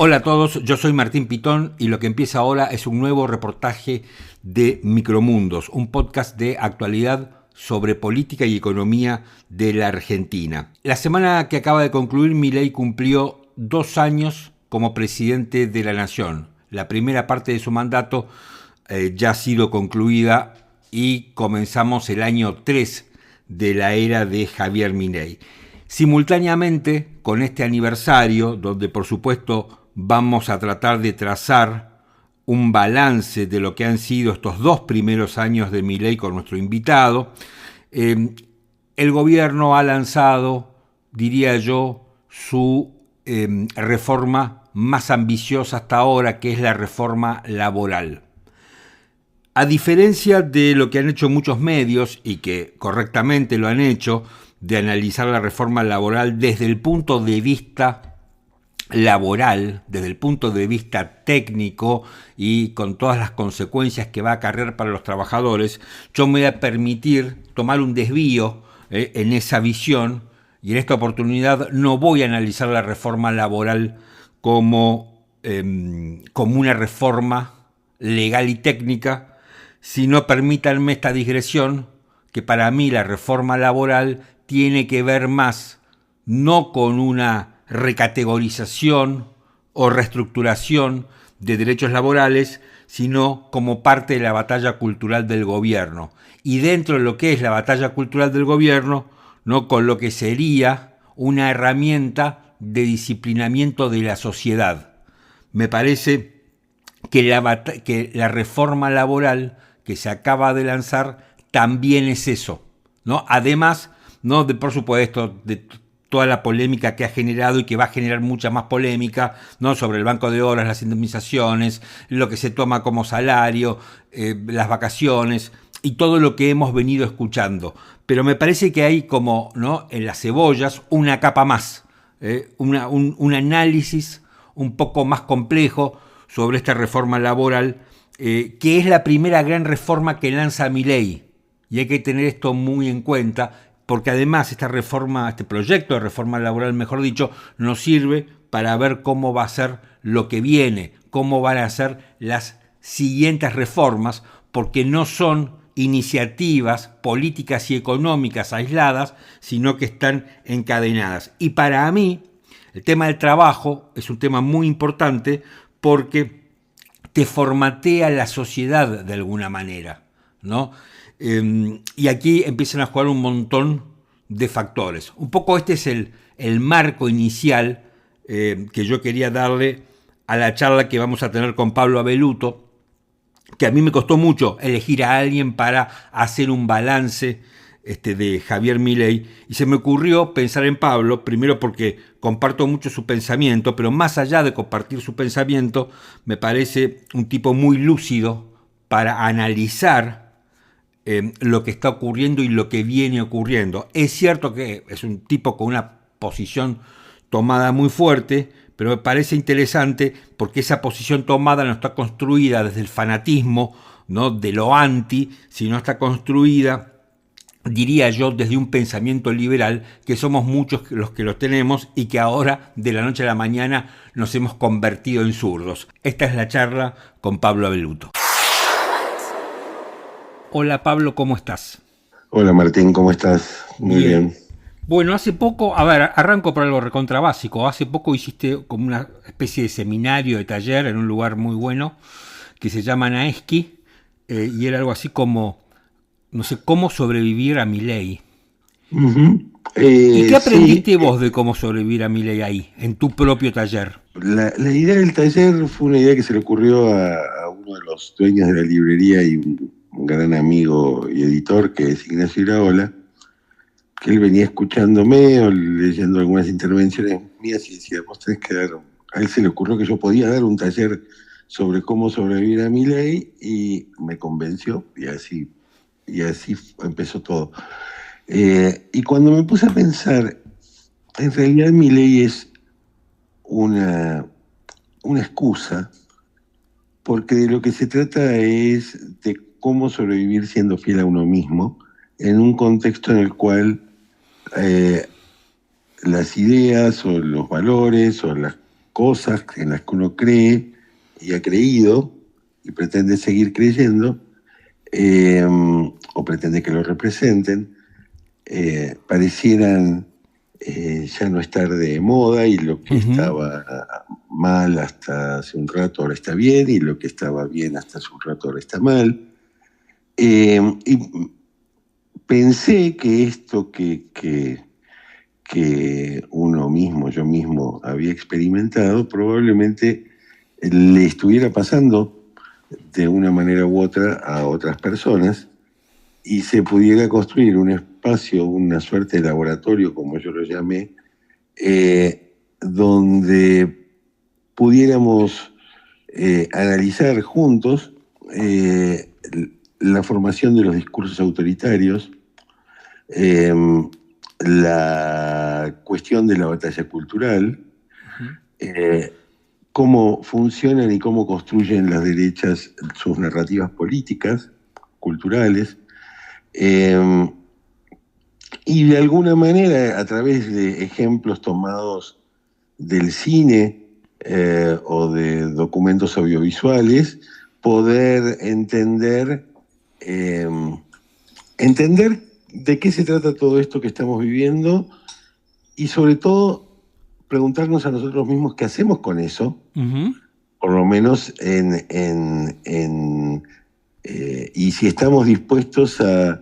Hola a todos, yo soy Martín Pitón y lo que empieza ahora es un nuevo reportaje de Micromundos, un podcast de actualidad sobre política y economía de la Argentina. La semana que acaba de concluir, Milei cumplió 2 años como presidente de la Nación. La primera parte de su mandato ya ha sido concluida y comenzamos el año 3 de la era de Javier Milei. Simultáneamente, con este aniversario, donde por supuesto vamos a tratar de trazar un balance de lo que han sido estos 2 primeros años de Milei con nuestro invitado, el gobierno ha lanzado, diría yo, su reforma más ambiciosa hasta ahora, que es la reforma laboral. A diferencia de lo que han hecho muchos medios, y que correctamente lo han hecho, de analizar la reforma laboral desde el punto de vista laboral, desde el punto de vista técnico y con todas las consecuencias que va a acarrear para los trabajadores, yo me voy a permitir tomar un desvío en esa visión, y en esta oportunidad no voy a analizar la reforma laboral como una reforma legal y técnica, sino permítanme esta digresión, que para mí la reforma laboral tiene que ver más no con una recategorización o reestructuración de derechos laborales, sino como parte de la batalla cultural del gobierno. Y dentro de lo que es la batalla cultural del gobierno, ¿no?, con lo que sería una herramienta de disciplinamiento de la sociedad. Me parece que la reforma laboral que se acaba de lanzar también es eso, ¿no? Además, ¿no?, de, por supuesto, de toda la polémica que ha generado y que va a generar mucha más polémica, ¿no?, sobre el banco de horas, las indemnizaciones, lo que se toma como salario, las vacaciones y todo lo que hemos venido escuchando. Pero me parece que hay como, ¿no?, en las cebollas una capa más, un análisis un poco más complejo sobre esta reforma laboral, que es la primera gran reforma que lanza Milei. Y hay que tener esto muy en cuenta, porque además esta reforma, este proyecto de reforma laboral, mejor dicho, nos sirve para ver cómo va a ser lo que viene, cómo van a ser las siguientes reformas, porque no son iniciativas políticas y económicas aisladas, sino que están encadenadas. Y para mí, el tema del trabajo es un tema muy importante porque te formatea la sociedad de alguna manera, ¿no? Y aquí empiezan a jugar un montón de factores. Un poco este es el marco inicial que yo quería darle a la charla que vamos a tener con Pablo Avelluto, que a mí me costó mucho elegir a alguien para hacer un balance de Javier Milei, y se me ocurrió pensar en Pablo, primero porque comparto mucho su pensamiento, pero más allá de compartir su pensamiento, me parece un tipo muy lúcido para analizar lo que está ocurriendo y lo que viene ocurriendo. Es cierto que es un tipo con una posición tomada muy fuerte, pero me parece interesante porque esa posición tomada no está construida desde el fanatismo, ¿no?, de lo anti, sino está construida, diría yo, desde un pensamiento liberal, que somos muchos los que lo tenemos y que ahora, de la noche a la mañana, nos hemos convertido en zurdos. Esta es la charla con Pablo Avelluto. Hola Pablo, ¿cómo estás? Hola Martín, ¿cómo estás? Muy bien. Bueno, hace poco, arranco por algo recontra básico. Hace poco hiciste como una especie de seminario, de taller en un lugar muy bueno que se llama Naeski, y era algo así como, no sé, cómo sobrevivir a Milei. Uh-huh. ¿Y qué aprendiste Sí, vos de cómo sobrevivir a Milei ahí, en tu propio taller? la idea del taller fue una idea que se le ocurrió a uno de los dueños de la librería y un gran amigo y editor, que es Ignacio Iraola, que él venía escuchándome o leyendo algunas intervenciones mías y decía, vos tenés que dar... A él se le ocurrió que yo podía dar un taller sobre cómo sobrevivir a Milei y me convenció y así empezó todo. Y cuando me puse a pensar, en realidad Milei es una excusa, porque de lo que se trata es de cómo sobrevivir siendo fiel a uno mismo en un contexto en el cual las ideas o los valores o las cosas en las que uno cree y ha creído y pretende seguir creyendo, o pretende que lo representen, parecieran ya no estar de moda, y lo que estaba mal hasta hace un rato ahora está bien, y lo que estaba bien hasta hace un rato ahora está mal. Y pensé que esto que uno mismo, yo mismo había experimentado, probablemente le estuviera pasando de una manera u otra a otras personas, y se pudiera construir un espacio, una suerte de laboratorio, como yo lo llamé, donde pudiéramos analizar juntos la formación de los discursos autoritarios, la cuestión de la batalla cultural, cómo funcionan y cómo construyen las derechas sus narrativas políticas, culturales, y de alguna manera, a través de ejemplos tomados del cine o de documentos audiovisuales, poder entender de qué se trata todo esto que estamos viviendo, y sobre todo preguntarnos a nosotros mismos qué hacemos con eso, por lo menos y si estamos dispuestos a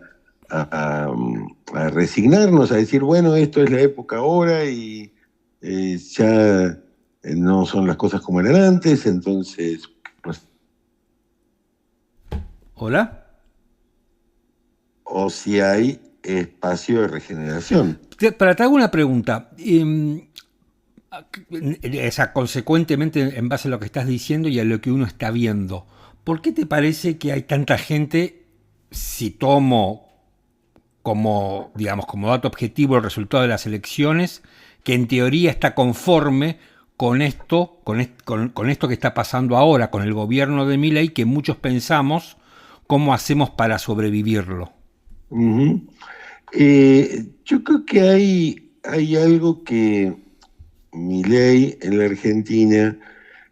resignarnos, a decir, bueno, esto es la época ahora, y ya no son las cosas como eran antes, entonces... Pues, ¿Hola? O si hay espacio de regeneración. Te hago una pregunta. Consecuentemente, en base a lo que estás diciendo y a lo que uno está viendo, ¿por qué te parece que hay tanta gente, si tomo como, digamos, como dato objetivo el resultado de las elecciones, que en teoría está conforme con esto, con esto que está pasando ahora, con el gobierno de Milei, que muchos pensamos cómo hacemos para sobrevivirlo? Yo creo que hay algo que Milei en la Argentina,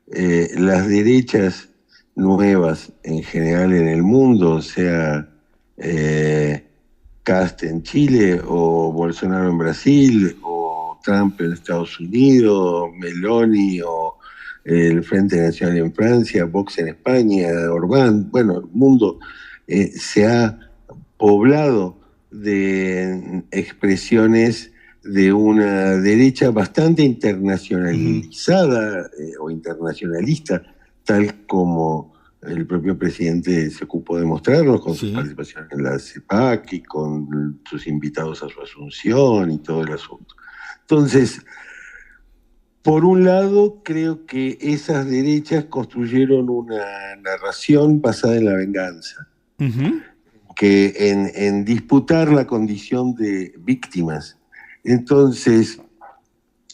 las derechas nuevas en general en el mundo, o sea, Kast en Chile, o Bolsonaro en Brasil, o Trump en Estados Unidos, Meloni, o el Frente Nacional en Francia, Vox en España, Orbán, bueno, el mundo se ha poblado de expresiones de una derecha bastante internacionalizada o internacionalista, tal como el propio presidente se ocupó de mostrarnos con su participación en la CEPAC y con sus invitados a su asunción y todo el asunto. Entonces, por un lado, creo que esas derechas construyeron una narración basada en la venganza, que en disputar la condición de víctimas. Entonces,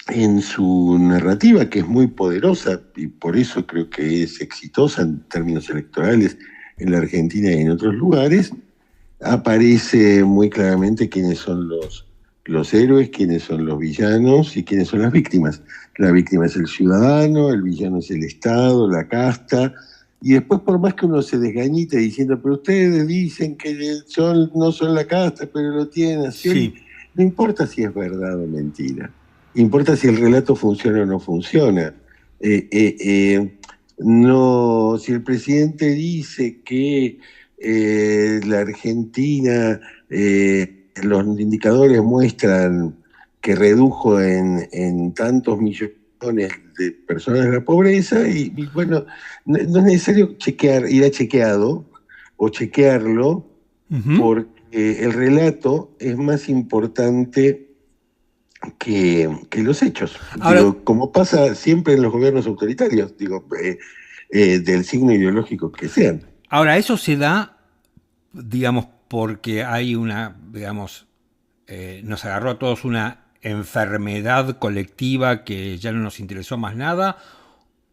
en su narrativa, que es muy poderosa, y por eso creo que es exitosa en términos electorales en la Argentina y en otros lugares, aparece muy claramente quiénes son los héroes, quiénes son los villanos y quiénes son las víctimas. La víctima es el ciudadano, el villano es el Estado, la casta. Y después, por más que uno se desgañite diciendo, pero ustedes dicen que no son la casta, pero lo tienen así, sí. No importa si es verdad o mentira, importa si el relato funciona o no funciona. No, si el presidente dice que la Argentina, los indicadores muestran que redujo en tantos millones de personas la pobreza, y bueno, no es necesario ir a chequeado o chequearlo, porque el relato es más importante que los hechos. Ahora, digo, como pasa siempre en los gobiernos autoritarios, del signo ideológico que sean. Ahora, eso se da, digamos, porque hay una, digamos, nos agarró a todos una enfermedad colectiva que ya no nos interesó más nada,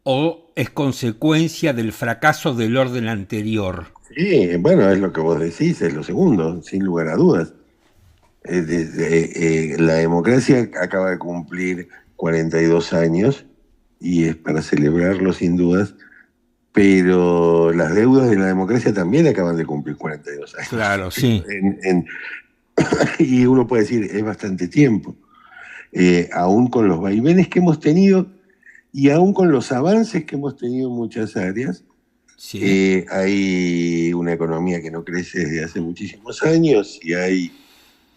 o es consecuencia del fracaso del orden anterior. Sí, bueno, es lo que vos decís, es lo segundo, sin lugar a dudas. La democracia acaba de cumplir 42 años y es para celebrarlo sin dudas, pero las deudas de la democracia también acaban de cumplir 42 años. Claro, sí. Y uno puede decir, es bastante tiempo. Aún con los vaivenes que hemos tenido y aún con los avances que hemos tenido en muchas áreas, Sí. hay una economía que no crece desde hace muchísimos años y hay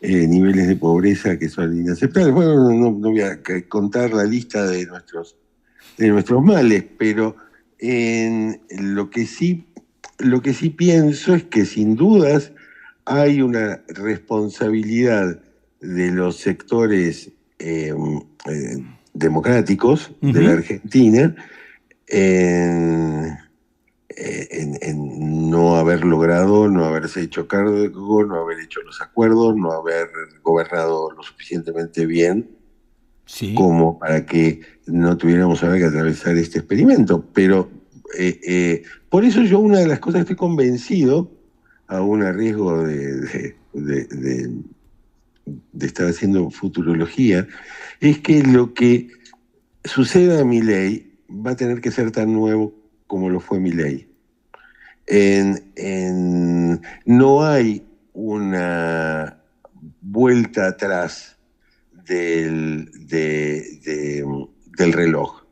niveles de pobreza que son inaceptables. Bueno, no voy a contar la lista de nuestros males, pero lo que sí pienso es que sin dudas hay una responsabilidad de los sectores democráticos de la Argentina en, en no haber logrado, no haberse hecho cargo, no haber hecho los acuerdos, no haber gobernado lo suficientemente bien Sí. como para que no tuviéramos ahora que atravesar este experimento. Pero por eso yo una de las cosas que estoy convencido, aún a riesgo de estar haciendo futurología, es que lo que suceda a Milei va a tener que ser tan nuevo como lo fue Milei. No hay una vuelta atrás del reloj.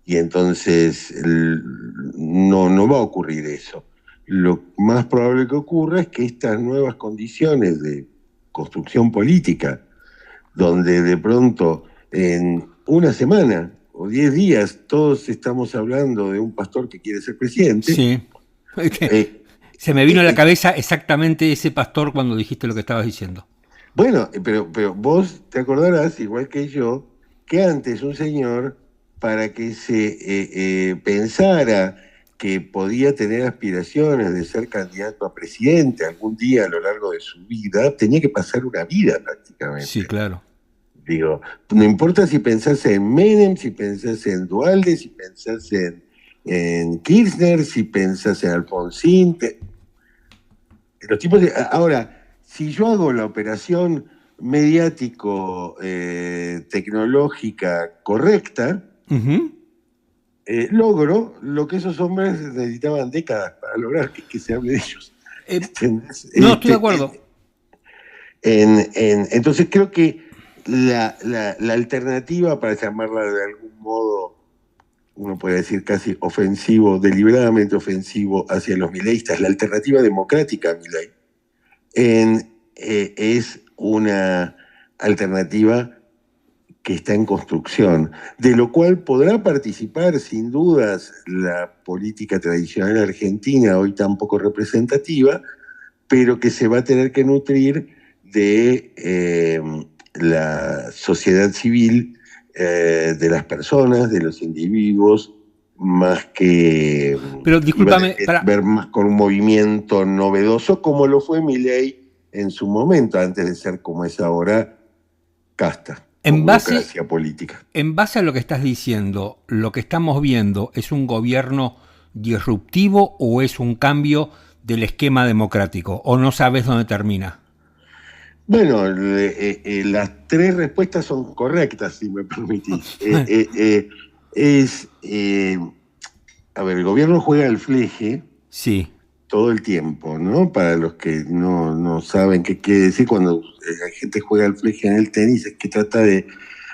Y entonces no va a ocurrir eso. Lo más probable que ocurra es que estas nuevas condiciones de construcción política, donde de pronto en una semana o 10 días todos estamos hablando de un pastor que quiere ser presidente. Sí. eh, Se me vino a la cabeza exactamente ese pastor cuando dijiste lo que estabas diciendo. Bueno, pero vos te acordarás, igual que yo, que antes un señor, para que se pensara que podía tener aspiraciones de ser candidato a presidente algún día a lo largo de su vida, tenía que pasar una vida Sí, prácticamente. claro. Digo, no importa si pensás en Menem, si pensás en Duhalde, si pensás en Kirchner, si pensás en Alfonsín. Los tipos ahora, si yo hago la operación mediático-tecnológica correcta, logro lo que esos hombres necesitaban décadas para lograr que se hable de ellos. No, estoy de acuerdo. Entonces creo que la alternativa, para llamarla de algún modo, uno puede decir casi ofensivo, deliberadamente ofensivo hacia los mileístas, la alternativa democrática a Milei, es una alternativa que está en construcción, de lo cual podrá participar sin dudas la política tradicional argentina, hoy tan poco representativa, pero que se va a tener que nutrir de la sociedad civil, de las personas, de los individuos, más que pero discúlpame, ver más con un movimiento novedoso como lo fue Milei en su momento, antes de ser como es ahora casta o burocracia política. En base a lo que estás diciendo, ¿lo que estamos viendo es un gobierno disruptivo o es un cambio del esquema democrático? ¿O no sabes dónde termina? Bueno, las tres respuestas son correctas, si me permitís. A ver, el gobierno juega al fleje. Sí. Todo el tiempo, ¿no? Para los que no saben qué quiere decir cuando la gente juega al fleje en el tenis, es que trata de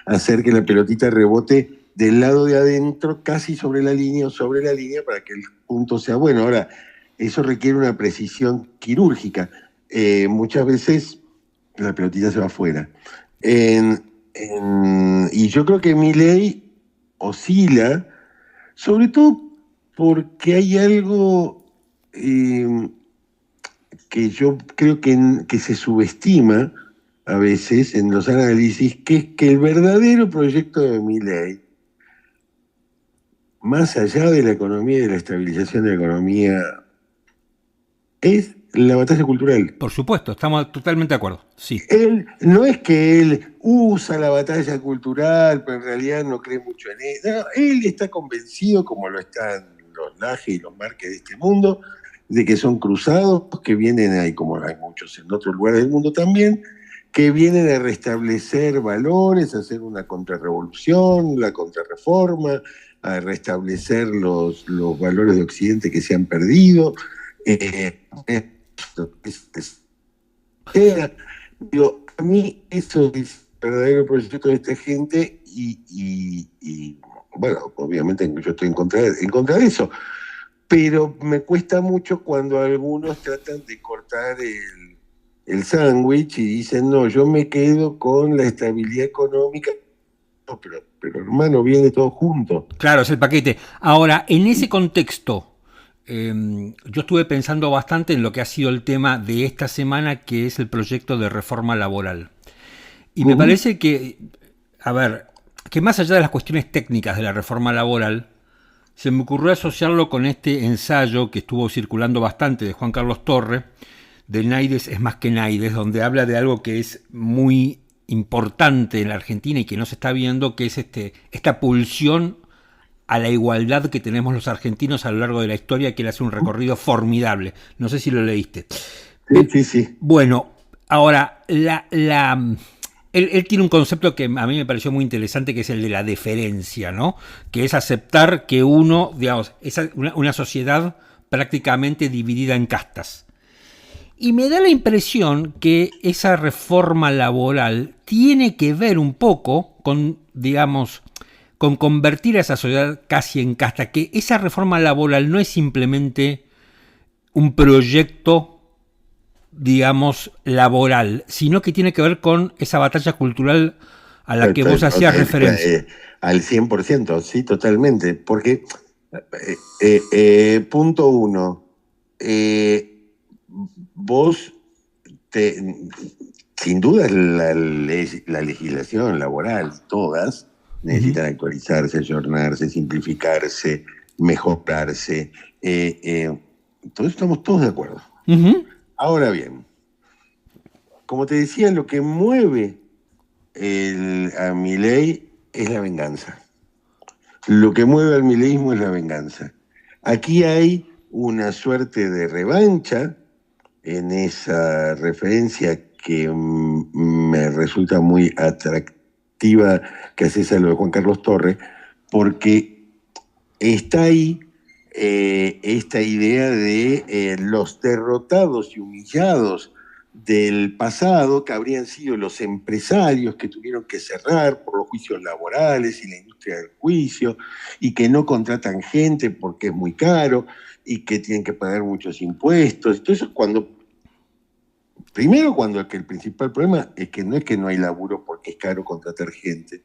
hacer que la pelotita rebote del lado de adentro, casi sobre la línea o sobre la línea, para que el punto sea bueno. Ahora, eso requiere una precisión quirúrgica. Muchas veces la pelotita se va afuera. Y yo creo que Milei oscila, sobre todo porque hay algo que yo creo que se subestima a veces en los análisis, que es que el verdadero proyecto de Milei, más allá de la economía y de la estabilización de la economía, es la batalla cultural. Por supuesto, estamos totalmente de acuerdo. Sí. No es que él usa la batalla cultural, pero en realidad no cree mucho en él. No, él está convencido, como lo están los Laje y los Márquez de este mundo, de que son cruzados, que vienen ahí, como hay muchos en otros lugares del mundo también, que vienen a restablecer valores, a hacer una contrarrevolución, la contrarreforma, a restablecer los valores de Occidente que se han perdido. Digo, a mí eso es el verdadero proyecto de esta gente y bueno, obviamente yo estoy en contra de eso, pero me cuesta mucho cuando algunos tratan de cortar el sándwich y dicen, no, yo me quedo con la estabilidad económica. No, pero hermano, viene todo junto. Claro, es el paquete. Ahora, en ese contexto, yo estuve pensando bastante en lo que ha sido el tema de esta semana, que es el proyecto de reforma laboral. Y me parece que, a ver, que más allá de las cuestiones técnicas de la reforma laboral, se me ocurrió asociarlo con este ensayo que estuvo circulando bastante de Juan Carlos Torre, de Naides es más que Naides, donde habla de algo que es muy importante en la Argentina y que no se está viendo, que es esta pulsión a la igualdad que tenemos los argentinos a lo largo de la historia, que él hace un recorrido formidable. No sé si lo leíste. Sí. Bueno, ahora, él tiene un concepto que a mí me pareció muy interesante, que es el de la deferencia, ¿no? Que es aceptar que uno, digamos, es una sociedad prácticamente dividida en castas. Y me da la impresión que esa reforma laboral tiene que ver un poco con, digamos, con convertir a esa sociedad casi en casta, que esa reforma laboral no es simplemente un proyecto, digamos, laboral, sino que tiene que ver con esa batalla cultural a la que vos hacías referencia. Al 100%, sí, totalmente. Porque, punto uno, vos, sin duda la legislación laboral, todas, necesitan actualizarse, ayornarse, simplificarse, mejorarse. Entonces estamos todos de acuerdo. Ahora bien, como te decía, lo que mueve a Milei es la venganza. Lo que mueve al mileísmo es la venganza. Aquí hay una suerte de revancha en esa referencia que me resulta muy atractiva que haces a lo de Juan Carlos Torre, porque está ahí esta idea de los derrotados y humillados del pasado, que habrían sido los empresarios que tuvieron que cerrar por los juicios laborales y la industria del juicio, y que no contratan gente porque es muy caro, y que tienen que pagar muchos impuestos. Entonces, primero cuando el principal problema es que no hay laburo porque es caro contratar gente,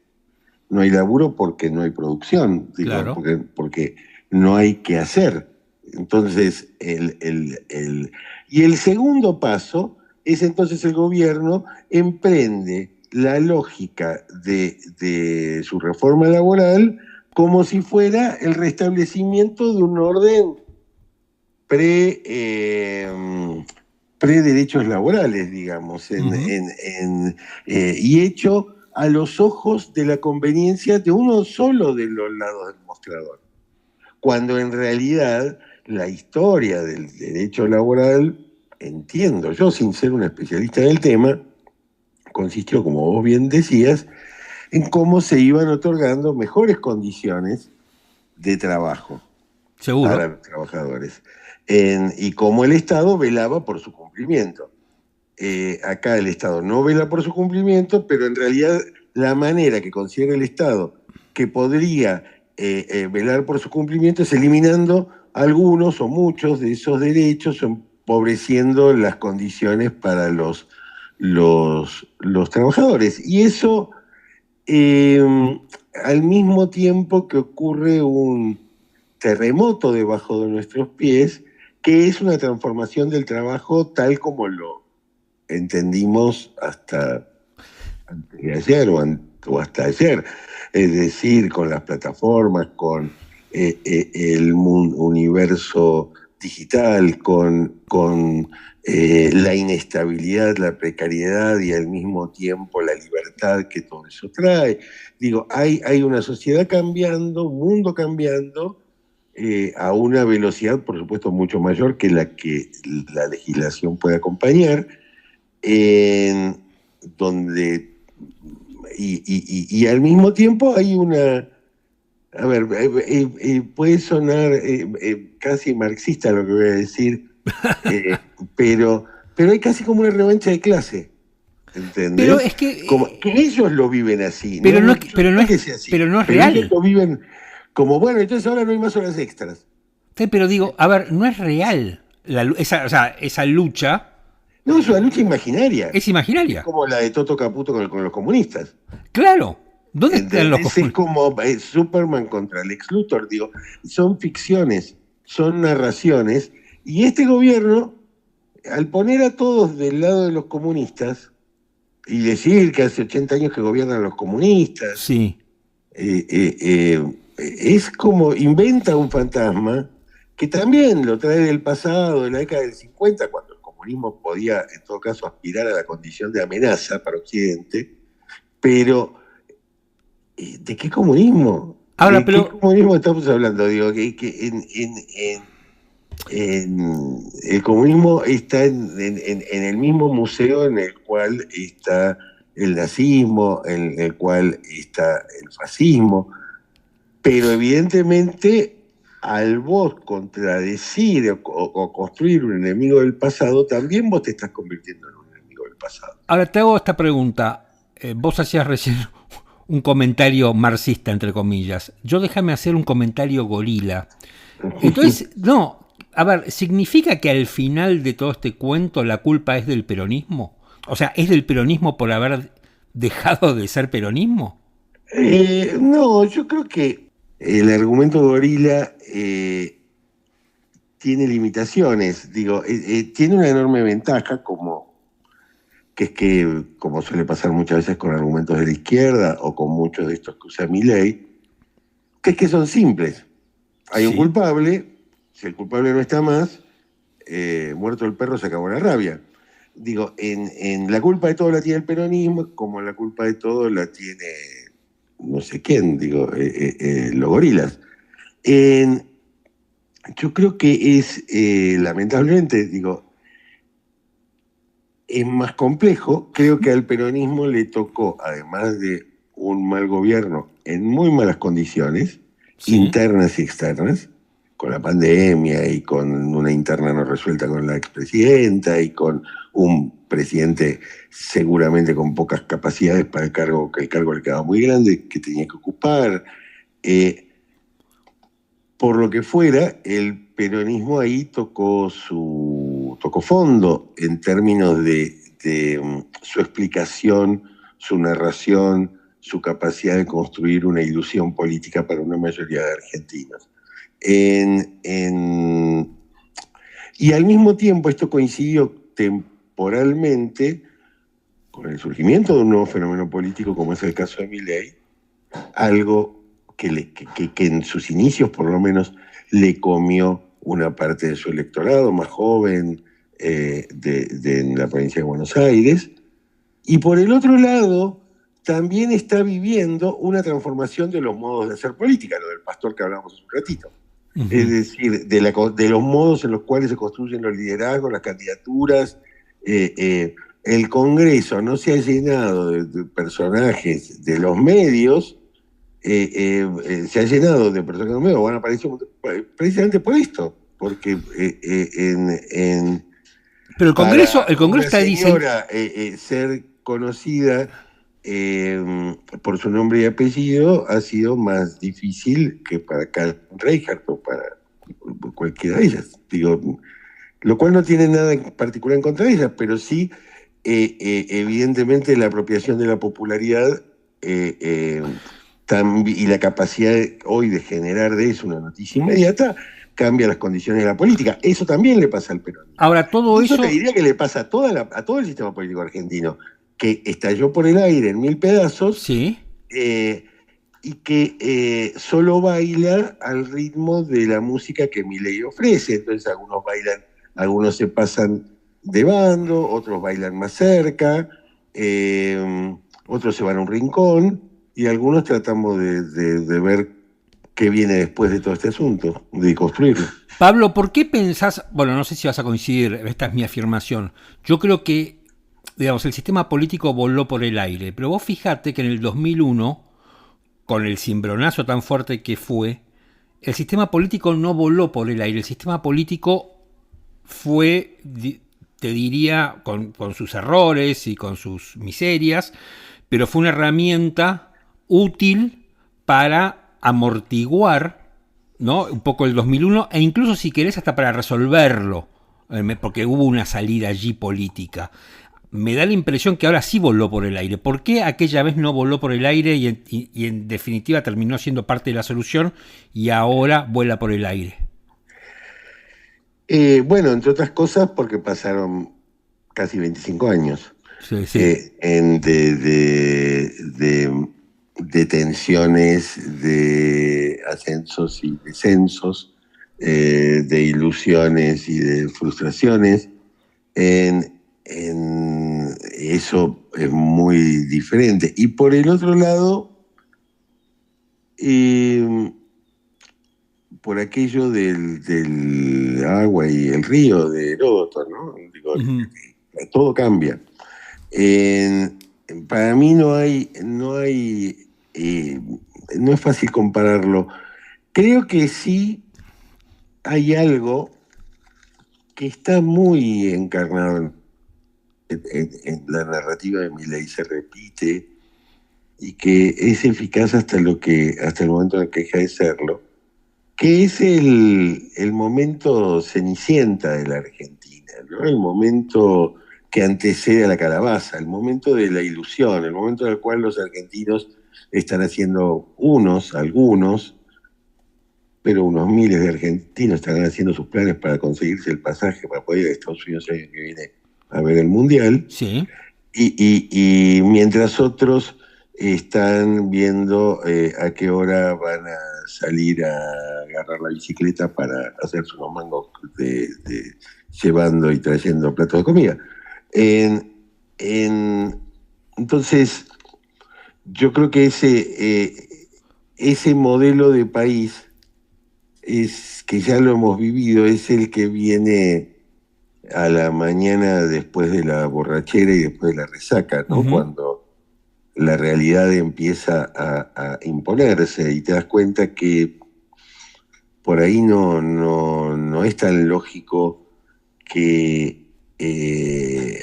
no hay laburo porque no hay producción, digo, Claro. porque no hay que hacer. Entonces, y el segundo paso es entonces el gobierno emprende la lógica de su reforma laboral como si fuera el restablecimiento de un orden pre-derechos laborales, digamos, y hecho a los ojos de la conveniencia de uno solo de los lados del mostrador. Cuando en realidad la historia del derecho laboral, entiendo yo, sin ser un especialista en el tema, consistió, como vos bien decías, en cómo se iban otorgando mejores condiciones de trabajo. Seguro. Para los trabajadores. Y cómo el Estado velaba por su cumplimiento. Acá el Estado no vela por su cumplimiento, pero en realidad la manera que considera el Estado que podría velar por su cumplimiento es eliminando algunos o muchos de esos derechos, empobreciendo las condiciones para los trabajadores. Y eso, al mismo tiempo que ocurre un terremoto debajo de nuestros pies, que es una transformación del trabajo tal como lo entendimos hasta antes de ayer o hasta ayer, es decir, con las plataformas, con el universo digital, con la inestabilidad, la precariedad y al mismo tiempo la libertad que todo eso trae. Digo, hay una sociedad cambiando, un mundo cambiando, a una velocidad, por supuesto, mucho mayor que la legislación puede acompañar. donde y al mismo tiempo hay una, a ver, puede sonar casi marxista lo que voy a decir, pero hay casi como una revancha de clase, ¿entendés? Pero es que... como que ellos lo viven así, pero no, pero no es que sea así, pero no es pero real. ellos lo viven como, bueno, entonces ahora no hay más horas extras. Sí, pero digo, a ver, no es real esa lucha. No, es una lucha imaginaria. Es imaginaria. Es como la de Toto Caputo con los comunistas. Claro. ¿Dónde están los comunistas? Es como Superman contra Lex Luthor, digo. Son ficciones, son narraciones. Y este gobierno, al poner a todos del lado de los comunistas y decir que hace 80 años que gobiernan los comunistas, sí. Es como inventa un fantasma que también lo trae del pasado, de la década del 50, cuando el comunismo podía, en todo caso, aspirar a la condición de amenaza para Occidente, pero ¿de qué comunismo? Ahora, ¿De qué comunismo estamos hablando? Digo, que el comunismo está en el mismo museo en el cual está el nazismo, en el cual está el fascismo, pero evidentemente al vos contradecir o construir un enemigo del pasado, también vos te estás convirtiendo en un enemigo del pasado. Ahora te hago esta pregunta. Vos hacías recién un comentario marxista, entre comillas. Yo déjame hacer un comentario gorila. Entonces, no, a ver, ¿significa que al final de todo este cuento la culpa es del peronismo? O sea, ¿es del peronismo por haber dejado de ser peronismo? No, yo creo que el argumento gorila tiene limitaciones. Digo, tiene una enorme ventaja, que es que, como suele pasar muchas veces con argumentos de la izquierda o con muchos de estos que usa Milei, que es que son simples. Hay un culpable, si el culpable no está más, muerto el perro se acabó la rabia. Digo, en la culpa de todo la tiene el peronismo, como la culpa de todo la tiene no sé quién, digo, los gorilas. Yo creo que es, lamentablemente, digo, es más complejo. Creo que al peronismo le tocó, además de un mal gobierno en muy malas condiciones, internas y externas, con la pandemia y con una interna no resuelta con la expresidenta y con un presidente seguramente con pocas capacidades para el cargo, que el cargo le quedaba muy grande, que tenía que ocupar. Por lo que fuera, el peronismo ahí tocó fondo en términos de su explicación, su narración, su capacidad de construir una ilusión política para una mayoría de argentinos. Y al mismo tiempo esto coincidió temporalmente con el surgimiento de un nuevo fenómeno político como es el caso de Milei, algo que en sus inicios por lo menos le comió una parte de su electorado más joven en la provincia de Buenos Aires, y por el otro lado también está viviendo una transformación de los modos de hacer política, lo del pastor que hablamos hace un ratito. Uh-huh. Es decir, de los modos en los cuales se construyen los liderazgos, las candidaturas. El Congreso no se ha llenado de personajes de los medios, se ha llenado de personajes de los medios, bueno, apareció precisamente por esto, porque pero el Congreso está diciendo ser conocida por su nombre y apellido ha sido más difícil que para Carl Reichardt o para cualquiera de ellas. Digo, lo cual no tiene nada en particular en contra de ellas, pero sí, evidentemente, la apropiación de la popularidad y la capacidad hoy de generar de eso una noticia inmediata cambia las condiciones de la política. Eso también le pasa al peronismo. Ahora, todo eso... te diría que le pasa a todo el sistema político argentino, que estalló por el aire en 1000 pedazos, sí. Y que solo baila al ritmo de la música que Milei ofrece. Entonces algunos bailan, algunos se pasan de bando, otros bailan más cerca, otros se van a un rincón, y algunos tratamos de ver qué viene después de todo este asunto, de construirlo. Pablo, ¿por qué pensás, bueno, no sé si vas a coincidir, esta es mi afirmación, yo creo que digamos, el sistema político voló por el aire, pero vos fijate que en el 2001, con el cimbronazo tan fuerte que fue, el sistema político no voló por el aire, el sistema político fue, te diría, con sus errores y con sus miserias, pero fue una herramienta útil para amortiguar, ¿no?, un poco el 2001 e incluso, si querés, hasta para resolverlo, porque hubo una salida allí política. Me da la impresión que ahora sí voló por el aire. ¿Por qué aquella vez no voló por el aire y en definitiva terminó siendo parte de la solución y ahora vuela por el aire? Bueno, entre otras cosas porque pasaron casi 25 años Sí, sí. de tensiones, de ascensos y descensos, de ilusiones y de frustraciones. Eso es muy diferente. Y por el otro lado, por aquello del agua y el río de Heródoto, ¿no? Digo, todo cambia. Para mí no es fácil compararlo. Creo que sí hay algo que está muy encarnado en la narrativa de Milei, se repite y que es eficaz hasta el momento en el que deja de serlo, que es el momento cenicienta de la Argentina, ¿no? El momento que antecede a la calabaza, el momento de la ilusión, el momento en el cual los argentinos están haciendo algunos, pero unos miles de argentinos estarán haciendo sus planes para conseguirse el pasaje para poder ir a Estados Unidos el año que viene a ver el Mundial. Sí. Y mientras otros están viendo a qué hora van a salir a agarrar la bicicleta para hacerse unos mangos llevando y trayendo platos de comida. Entonces, yo creo que ese modelo de país es que ya lo hemos vivido, es el que viene a la mañana después de la borrachera y después de la resaca, ¿no? Uh-huh. Cuando la realidad empieza a imponerse y te das cuenta que por ahí no es tan lógico que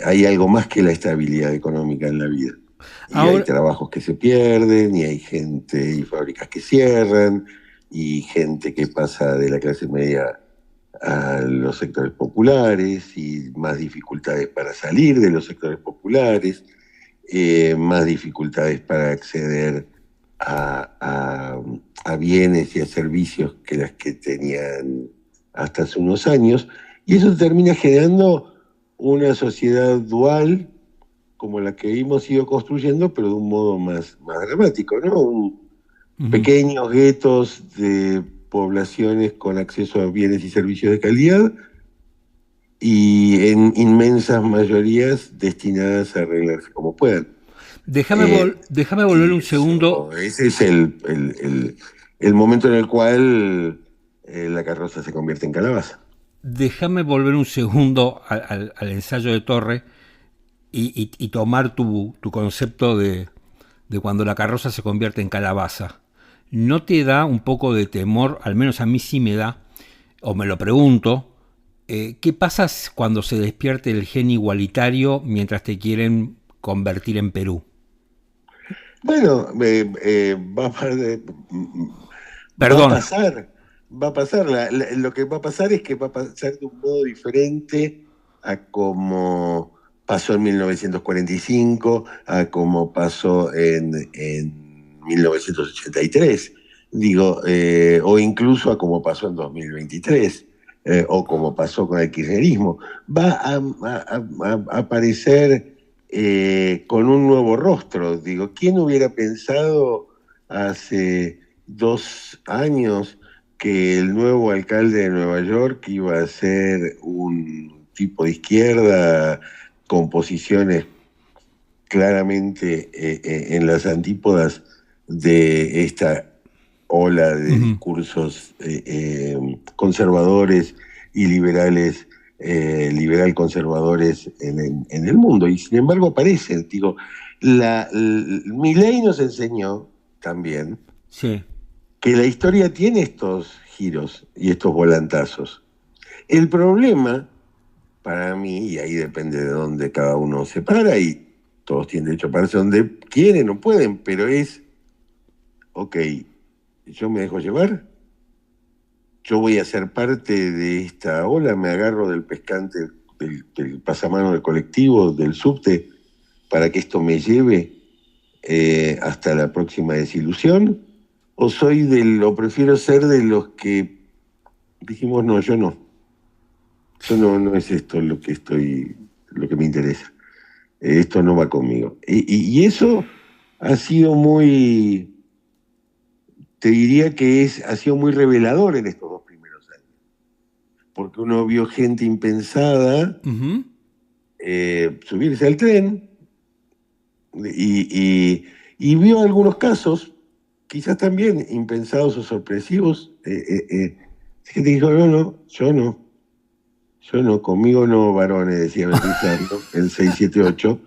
hay algo más que la estabilidad económica en la vida. Y ahora hay trabajos que se pierden, y hay gente y fábricas que cierran, y gente que pasa de la clase media a los sectores populares, y más dificultades para salir de los sectores populares, más dificultades para acceder a bienes y a servicios que las que tenían hasta hace unos años, y eso termina generando una sociedad dual como la que hemos ido construyendo, pero de un modo más dramático, ¿no? Pequeños guetos de poblaciones con acceso a bienes y servicios de calidad, y en inmensas mayorías destinadas a arreglarse como puedan. Déjame volver un segundo. Ese es el momento en el cual la carroza se convierte en calabaza. Déjame volver un segundo al ensayo de Torre y tomar tu concepto de cuando la carroza se convierte en calabaza. ¿No te da un poco de temor? Al menos a mí sí me da, o me lo pregunto. ¿Qué pasa cuando se despierte el gen igualitario mientras te quieren convertir en Perú? Bueno, va a pasar. Lo que va a pasar es que va a pasar de un modo diferente a como pasó en 1945, a como pasó en 1983, o incluso a como pasó en 2023. O como pasó con el kirchnerismo, va a aparecer con un nuevo rostro. ¿Quién hubiera pensado hace 2 años que el nuevo alcalde de Nueva York iba a ser un tipo de izquierda con posiciones claramente en las antípodas de esta ola de discursos conservadores y liberales liberal conservadores en el mundo, y sin embargo aparecen. Digo, Milei nos enseñó también Sí. que la historia tiene estos giros y estos volantazos. El problema, para mí, y ahí depende de dónde cada uno se para, y todos tienen derecho a pararse donde quieren o pueden, pero es, ok, yo me dejo llevar, yo voy a ser parte de esta ola, me agarro del pescante, del pasamano del colectivo, del subte, para que esto me lleve hasta la próxima desilusión, o prefiero ser de los que dijimos, no, yo no. Yo no, no es esto lo que me interesa. Esto no va conmigo. Y eso ha sido te diría que ha sido muy revelador en estos 2 primeros años. Porque uno vio gente impensada Uh-huh. subirse al tren y vio algunos casos, quizás también impensados o sorpresivos. Gente dijo, no, no, yo no. Yo no, conmigo no, varones, decía Beltrán, en 678,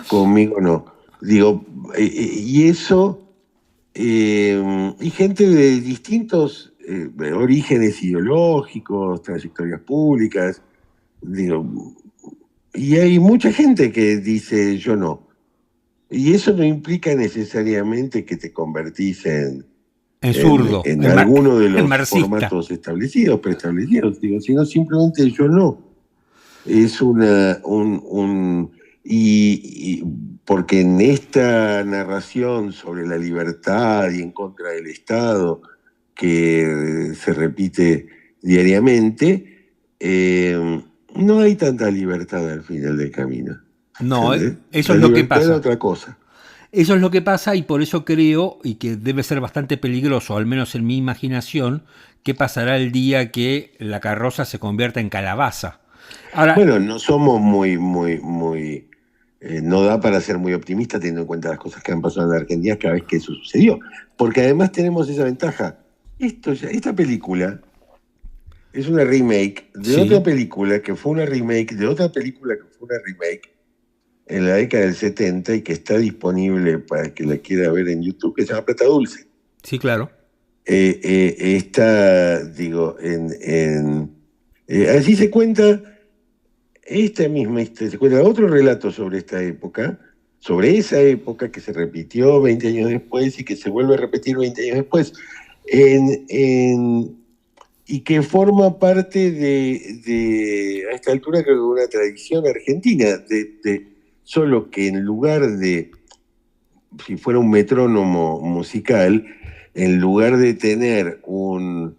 conmigo no. Digo, y eso, y gente de distintos orígenes ideológicos, trayectorias públicas, digo, y hay mucha gente que dice yo no. Y eso no implica necesariamente que te convertís En zurdo, en alguno de en los marxista. formatos establecidos, preestablecidos, digo, sino simplemente yo no. Es y porque en esta narración sobre la libertad y en contra del Estado que se repite diariamente, no hay tanta libertad al final del camino. No, ¿Entendés? eso La es lo que libertad es pasa. otra cosa. Eso es lo que pasa y por eso creo, y que debe ser bastante peligroso, al menos en mi imaginación, que pasará el día que la carroza se convierta en calabaza. Ahora, Bueno, no somos no da para ser muy optimista teniendo en cuenta las cosas que han pasado en la Argentina cada vez que eso sucedió. Porque además tenemos esa ventaja. Esta película es una remake de otra sí, película que fue una remake de otra película que fue una remake en la década del 70 y que está disponible para el que la quiera ver en YouTube, que se llama Plata Dulce. sí, claro. Está, digo, allí se cuenta esta misma historia, se cuenta otro relato sobre esta época, sobre esa época que se repitió 20 años después y que se vuelve a repetir 20 años después, y que forma parte a esta altura creo que una tradición argentina, solo que en lugar de, si fuera un metrónomo musical, en lugar de tener un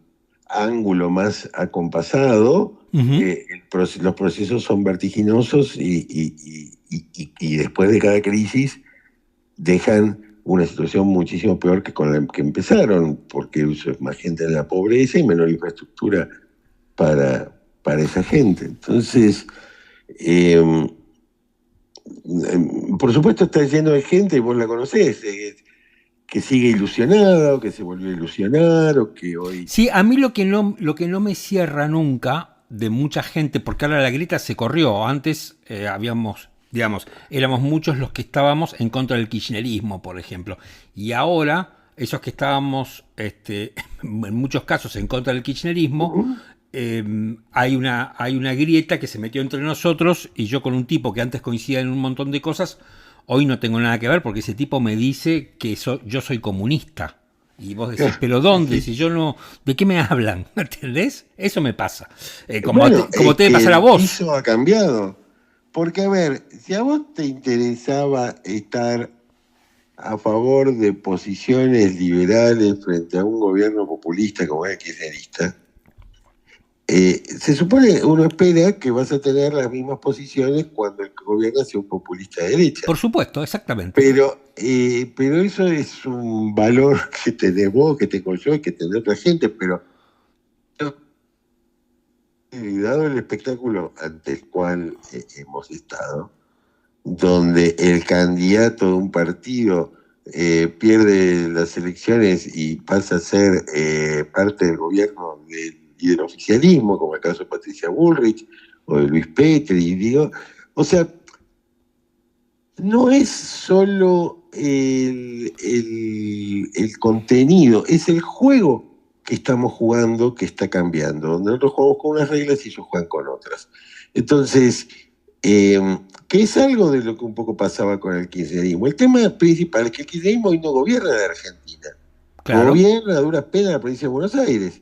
ángulo más acompasado, Uh-huh. los procesos son vertiginosos y después de cada crisis dejan una situación muchísimo peor que con la que empezaron, porque es más gente en la pobreza y menor infraestructura para esa gente. Entonces, por supuesto está lleno de gente, y vos la conocés, que sigue ilusionada o que se volvió a ilusionar o que hoy... Sí, a mí lo que no me cierra nunca de mucha gente, porque ahora la grieta se corrió. Antes habíamos, digamos, éramos muchos los que estábamos en contra del kirchnerismo, por ejemplo. Y ahora, esos que estábamos, en muchos casos, en contra del kirchnerismo, Uh-huh. hay una grieta que se metió entre nosotros y yo con un tipo que antes coincidía en un montón de cosas, hoy no tengo nada que ver porque ese tipo me dice que yo soy comunista. Y vos decís, ¿pero dónde? Sí. Si yo no... ¿De qué me hablan? ¿Me entendés? Eso me pasa. Bueno, Como es te debe que pasar a el vos. piso ha cambiado. Porque, a ver, si a vos te interesaba estar a favor de posiciones liberales frente a un gobierno populista como el kirchnerista, se supone, uno espera que vas a tener las mismas posiciones cuando el gobierno sea un populista de derecha. Por supuesto, exactamente. Pero eso es un valor que tenés vos, que tengo yo y que tendrá otra gente, pero dado el espectáculo ante el cual hemos estado, donde el candidato de un partido pierde las elecciones y pasa a ser parte del gobierno y del oficialismo, como el caso de Patricia Bullrich, o de Luis Petri, digo, o sea, no es solo el contenido, es el juego que estamos jugando que está cambiando, donde nosotros jugamos con unas reglas y ellos juegan con otras. Entonces, que es algo de lo que un poco pasaba con el kirchnerismo. El tema principal es que el kirchnerismo hoy no gobierna la Argentina, Claro. gobierna a duras penas la provincia de Buenos Aires.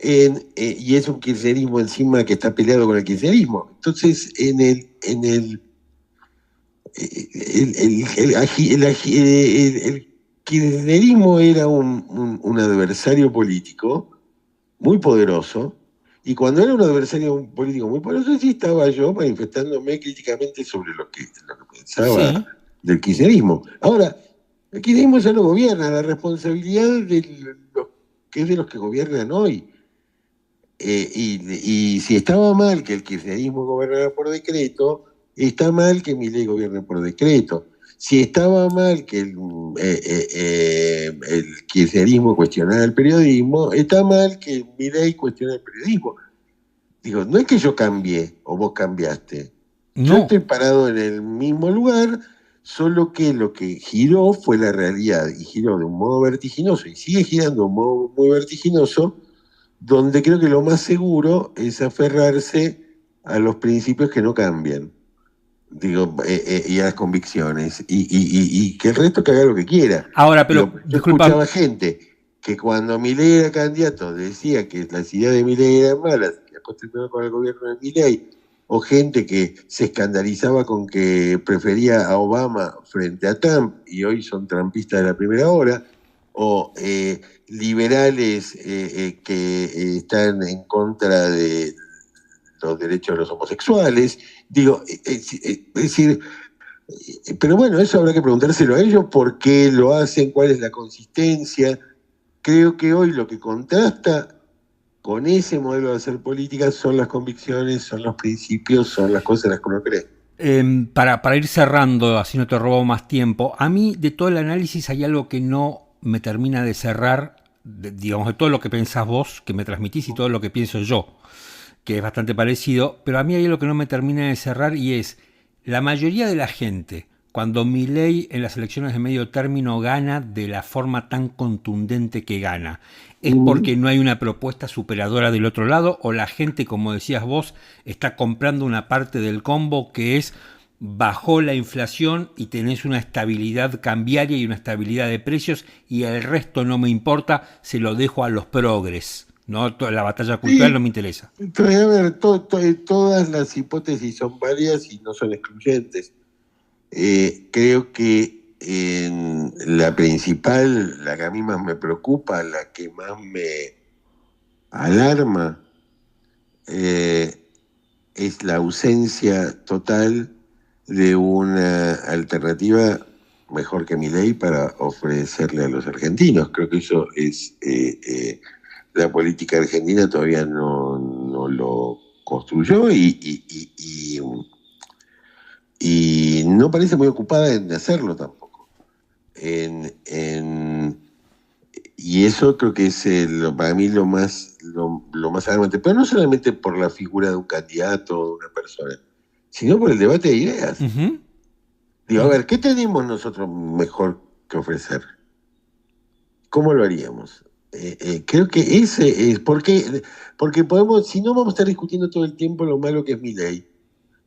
Y es un kirchnerismo encima que está peleado con el kirchnerismo. Entonces, el kirchnerismo era un adversario político muy poderoso, y cuando era un adversario político muy poderoso, sí estaba yo manifestándome críticamente sobre lo que pensaba Sí. del kirchnerismo. Ahora, el kirchnerismo ya no gobierna, la responsabilidad que es de los que gobiernan hoy. Y si estaba mal que el kirchnerismo gobernara por decreto, está mal que Milei gobierne por decreto. Si estaba mal que el kirchnerismo cuestionara el periodismo, está mal que Milei cuestione el periodismo. Digo, no es que yo cambié o vos cambiaste. Yo No. estoy parado en el mismo lugar, solo que lo que giró fue la realidad, y giró de un modo vertiginoso, y sigue girando de un modo muy vertiginoso, donde creo que lo más seguro es aferrarse a los principios que no cambian, digo, y a las convicciones, y que el resto que haga lo que quiera. Ahora, pero Digo, yo disculpa. escuchaba gente que cuando Milei era candidato decía que las ideas de Milei eran malas, y después terminó con el gobierno de Milei, o gente que se escandalizaba con que prefería a Obama frente a Trump, y hoy son trumpistas de la primera hora, o liberales que están en contra de los derechos de los homosexuales. Digo, es decir, pero bueno, eso habrá que preguntárselo a ellos, por qué lo hacen, cuál es la consistencia. Creo que hoy lo que contrasta con ese modelo de hacer política son las convicciones, son los principios, son las cosas en las que uno cree. Para ir cerrando, así no te robo más tiempo, a mí de todo el análisis hay algo que no me termina de cerrar, digamos, de todo lo que pensás vos, que me transmitís, y todo lo que pienso yo, que es bastante parecido, pero a mí hay algo que no me termina de cerrar, y es la mayoría de la gente, cuando Milei en las elecciones de medio término gana de la forma tan contundente que gana, ¿es porque no hay una propuesta superadora del otro lado, o la gente, como decías vos, está comprando una parte del combo que es bajó la inflación y tenés una estabilidad cambiaria y una estabilidad de precios, y el resto no me importa, se lo dejo a los progres? No, la batalla cultural no Sí, me interesa. entonces, a ver, todas las hipótesis son varias y no son excluyentes. Creo que la principal, la que a mí más me preocupa, la que más me alarma, es la ausencia total de una alternativa mejor que Milei para ofrecerle a los argentinos. Creo que eso es, la política argentina todavía no lo construyó, y no parece muy ocupada en hacerlo tampoco. Y eso creo que es para mí lo más alarmante, pero no solamente por la figura de un candidato o de una persona, sino por el debate de ideas. Digo, a ver, ¿qué tenemos nosotros mejor que ofrecer? ¿Cómo lo haríamos? Creo que ese es, porque podemos, si no vamos a estar discutiendo todo el tiempo lo malo que es mi ley,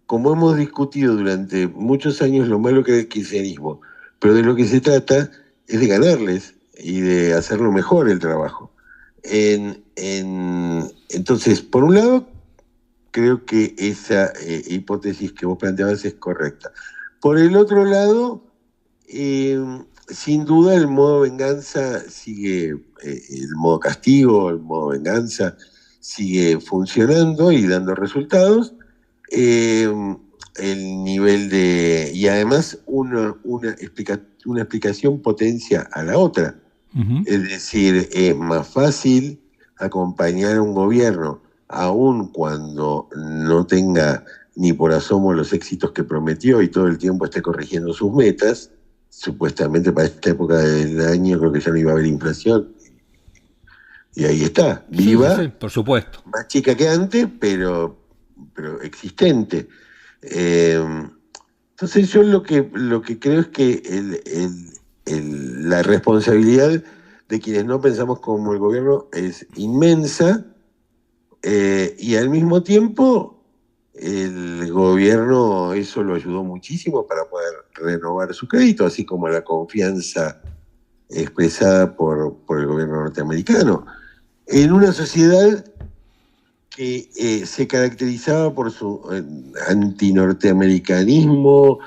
como hemos discutido durante muchos años lo malo que es el kirchnerismo, pero de lo que se trata es de ganarles y de hacerlo mejor el trabajo. Entonces, por un lado, creo que esa hipótesis que vos planteabas es correcta. Por el otro lado, sin duda el modo venganza sigue, el modo castigo, el modo venganza sigue funcionando y dando resultados. El nivel de... Y además una explicación potencia a la otra. Es decir, es más fácil acompañar a un gobierno, aun cuando no tenga ni por asomo los éxitos que prometió y todo el tiempo esté corrigiendo sus metas. Supuestamente para esta época del año creo que ya no iba a haber inflación. Y ahí está, viva, Sí, por supuesto. más chica que antes, pero pero existente. Entonces yo lo que creo es que la responsabilidad de quienes no pensamos como el gobierno es inmensa, y al mismo tiempo el gobierno eso lo ayudó muchísimo para poder renovar su crédito, así como la confianza expresada por el gobierno norteamericano. En una sociedad que se caracterizaba por su antinorteamericanismo,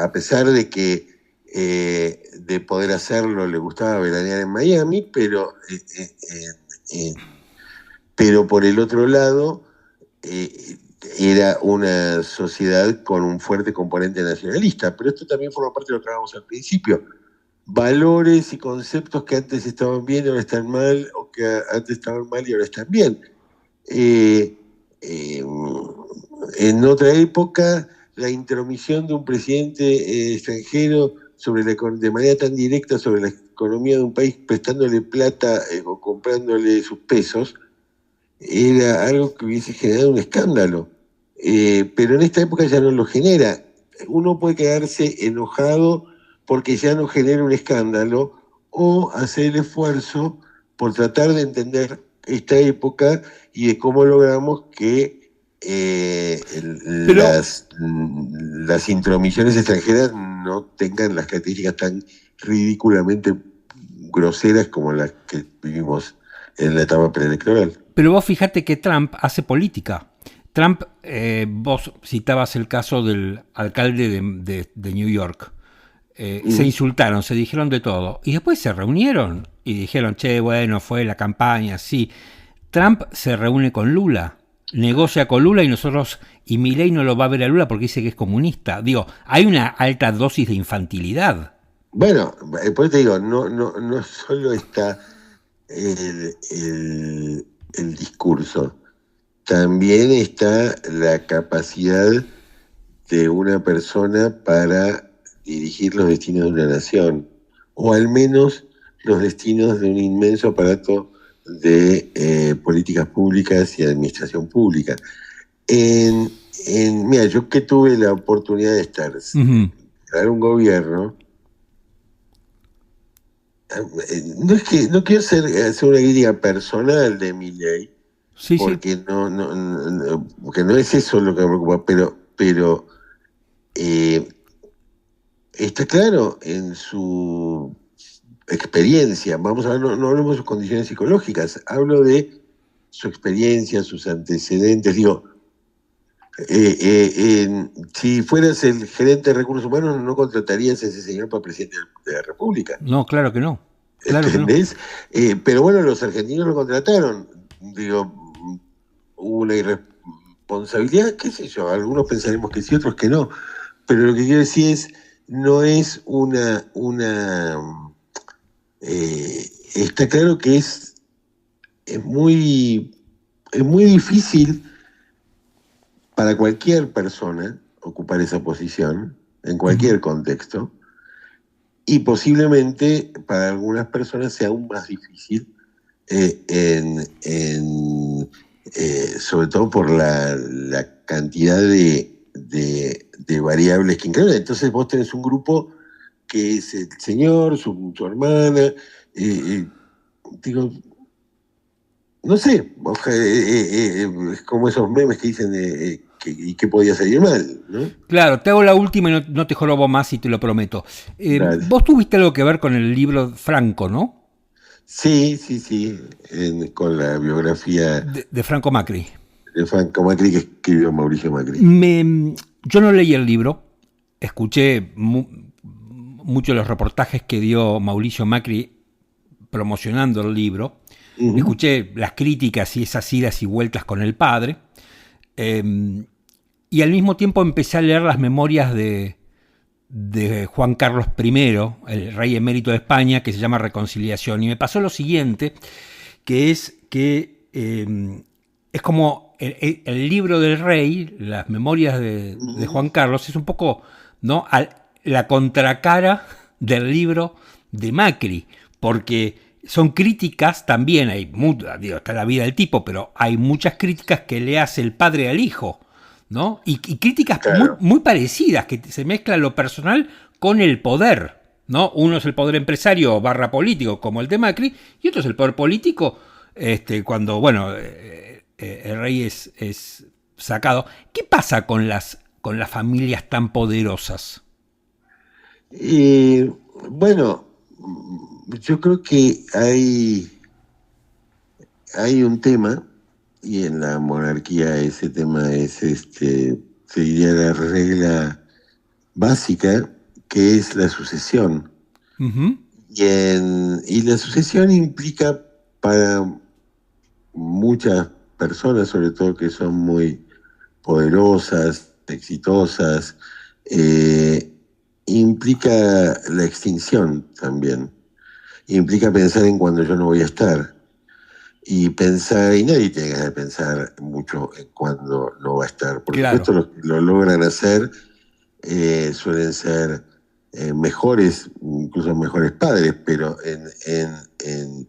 a pesar de que de poder hacerlo le gustaba veranear en Miami, pero por el otro lado era una sociedad con un fuerte componente nacionalista. Pero esto también forma parte de lo que hablábamos al principio. Valores y conceptos que antes estaban bien y ahora están mal, o que antes estaban mal y ahora están bien. En otra época, la intromisión de un presidente extranjero de manera tan directa sobre la economía de un país, prestándole plata o comprándole sus pesos, era algo que hubiese generado un escándalo. Pero en esta época ya no lo genera. Uno puede quedarse enojado porque ya no genera un escándalo, o hacer el esfuerzo por tratar de entender esta época y de cómo logramos que las intromisiones extranjeras no tengan las características tan ridículamente groseras como las que vivimos en la etapa preelectoral. Pero vos fíjate que Trump hace política. Trump, vos citabas el caso del alcalde de New York. Se insultaron, se dijeron de todo. Y después se reunieron y dijeron, che, bueno, fue la campaña, sí. Trump se reúne con Lula, negocia con Lula y Milei no lo va a ver a Lula porque dice que es comunista. Digo, hay una alta dosis de infantilidad. Bueno, por eso te digo, no solo está el discurso, también está la capacidad de una persona para dirigir los destinos de una nación, o al menos los destinos de un inmenso aparato de políticas públicas y administración pública. Mira, yo que tuve la oportunidad de estar en un gobierno, no quiero hacer una crítica personal de Milei, sí, porque sí. Porque no es eso lo que me preocupa, pero está claro en su experiencia. Vamos a ver, no hablemos de sus condiciones psicológicas, hablo de su experiencia, sus antecedentes. Digo, si fueras el gerente de recursos humanos, no contratarías a ese señor para presidente de la República. No, claro que no. Claro ¿entendés? Que no. Pero bueno, los argentinos lo contrataron. Digo, hubo una irresponsabilidad, qué sé yo, algunos pensaremos que sí, otros que no. Pero lo que quiero decir es, no es está claro que es muy difícil para cualquier persona ocupar esa posición, en cualquier contexto, y posiblemente para algunas personas sea aún más difícil, sobre todo por la cantidad de variables que incrementan. Entonces vos tenés un grupo que es el señor, su hermana, digo, no sé, es como esos memes que dicen y que podía salir mal, ¿no? Claro, te hago la última y no te jorobo más y te lo prometo. Vos tuviste algo que ver con el libro Franco, ¿no? Sí, con la biografía de Franco Macri. De Franco Macri, que escribió Mauricio Macri. Yo no leí el libro, escuché muchos de los reportajes que dio Mauricio Macri promocionando el libro, escuché las críticas y esas idas y vueltas con el padre, y al mismo tiempo empecé a leer las memorias de Juan Carlos I, el rey emérito de España, que se llama Reconciliación, y me pasó lo siguiente, que es que es como el libro del rey, las memorias de Juan Carlos, es un poco, ¿no?, la contracara del libro de Macri, porque son críticas también, está la vida del tipo, pero hay muchas críticas que le hace el padre al hijo, ¿no? Y críticas Claro. muy parecidas, que se mezcla lo personal con el poder, ¿no? Uno es el poder empresario / político, como el de Macri, y otro es el poder político, cuando, bueno, el rey es sacado. ¿Qué pasa con las familias tan poderosas? Y bueno, yo creo que hay un tema, y en la monarquía ese tema es, se diría la regla básica, que es la sucesión. Uh-huh. Y la sucesión implica para muchas personas, sobre todo que son muy poderosas, exitosas, implica la extinción también. Implica pensar en cuando yo no voy a estar. Y nadie tiene ganas de pensar mucho en cuando no va a estar. Por Claro. supuesto, los que lo logran hacer suelen ser mejores, incluso mejores padres, pero en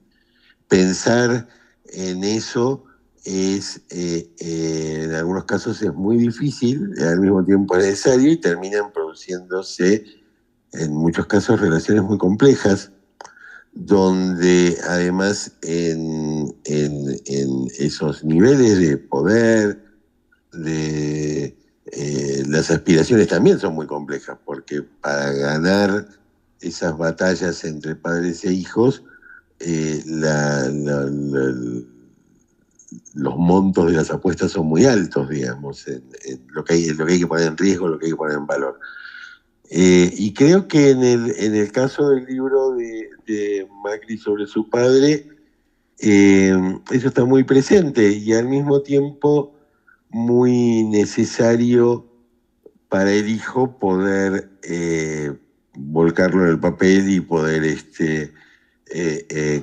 pensar en eso en algunos casos es muy difícil, al mismo tiempo es necesario, y terminan produciéndose en muchos casos relaciones muy complejas, donde además en esos niveles de poder, las aspiraciones también son muy complejas, porque para ganar esas batallas entre padres e hijos, los montos de las apuestas son muy altos, digamos, en lo que hay que poner en riesgo, lo que hay que poner en valor. Y creo que en el caso del libro de Macri sobre su padre, eso está muy presente y al mismo tiempo muy necesario para el hijo poder volcarlo en el papel y poder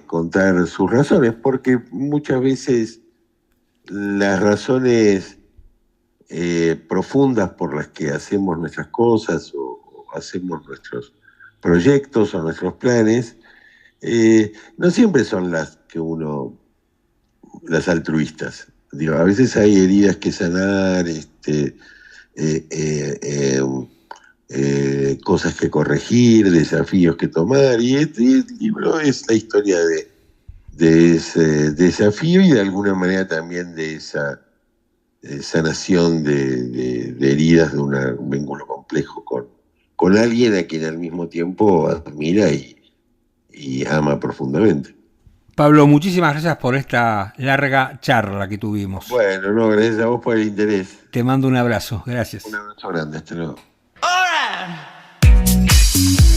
contar sus razones, porque muchas veces las razones profundas por las que hacemos nuestras cosas o hacemos nuestros proyectos o nuestros planes, no siempre son las altruistas. Digo, a veces hay heridas que sanar, cosas que corregir, desafíos que tomar, y el libro es la historia de ese desafío y de alguna manera también de esa sanación de heridas de un vínculo complejo con alguien a quien al mismo tiempo admira y ama profundamente. Pablo, muchísimas gracias por esta larga charla que tuvimos. Bueno, no, gracias a vos por el interés. Te mando un abrazo. Un Gracias. abrazo grande, hasta luego. All right.